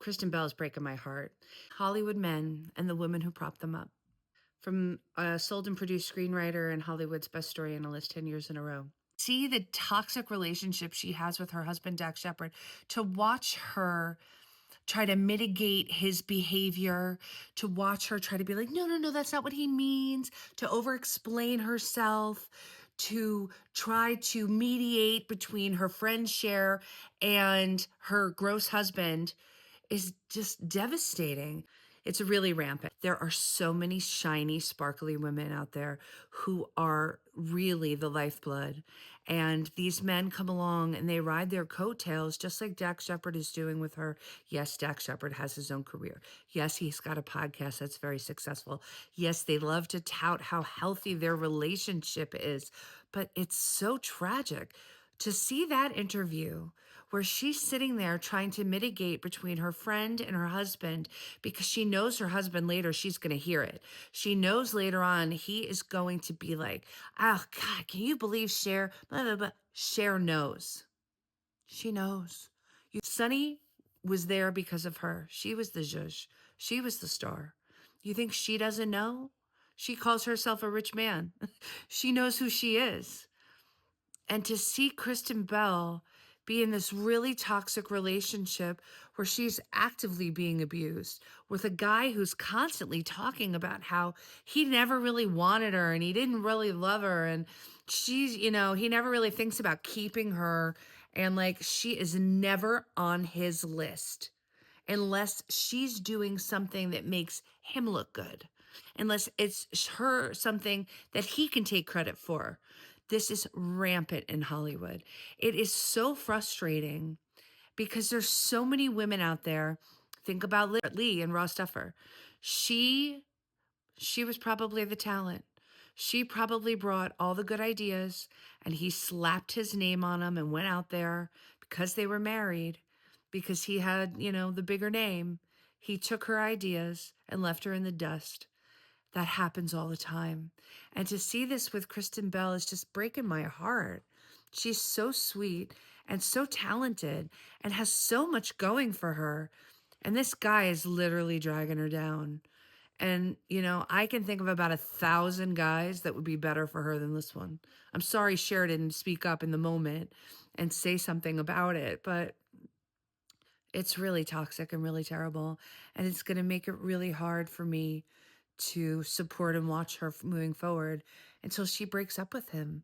Kristen Bell is breaking my heart. Hollywood men and the women who prop them up. From a sold and produced screenwriter and Hollywood's best story analyst 10 years in a row. See the toxic relationship she has with her husband, Dax Shepard, to watch her try to mitigate his behavior, to watch her try to be like, no, no, no, that's not what he means, to over explain herself, to try to mediate between her friend Cher and her gross husband is just devastating. It's really rampant. There are so many shiny, sparkly women out there who are really the lifeblood. And these men come along and they ride their coattails, just like Dax Shepard is doing with her. Yes, Dax Shepard has his own career. Yes, he's got a podcast that's very successful. Yes, they love to tout how healthy their relationship is. But it's so tragic to see that interview where she's sitting there trying to mitigate between her friend and her husband because she knows her husband later, she's going to hear it. She knows later on he is going to be like, oh, God, can you believe Cher? Blah, blah, blah. Cher knows. She knows. Sunny was there because of her. She was the zhuzh. She was the star. You think she doesn't know? She calls herself a rich man. She knows who she is. And to see Kristen Bell be in this really toxic relationship where she's actively being abused with a guy who's constantly talking about how he never really wanted her and he didn't really love her. And she's, he never really thinks about keeping her. And like, she is never on his list unless she's doing something that makes him look good, unless it's her something that he can take credit for. This is rampant in Hollywood. It is so frustrating because there's so many women out there. Think about Lee and Ross Duffer. She was probably the talent. She probably brought all the good ideas and he slapped his name on them and went out there because they were married, because he had, the bigger name. He took her ideas and left her in the dust. That happens all the time. And to see this with Kristen Bell is just breaking my heart. She's so sweet and so talented and has so much going for her. And this guy is literally dragging her down. And, I can think of about 1,000 guys that would be better for her than this one. I'm sorry Cher didn't speak up in the moment and say something about it, but it's really toxic and really terrible. And it's going to make it really hard for me to support and watch her moving forward until she breaks up with him.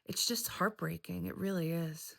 It's just heartbreaking. It really is.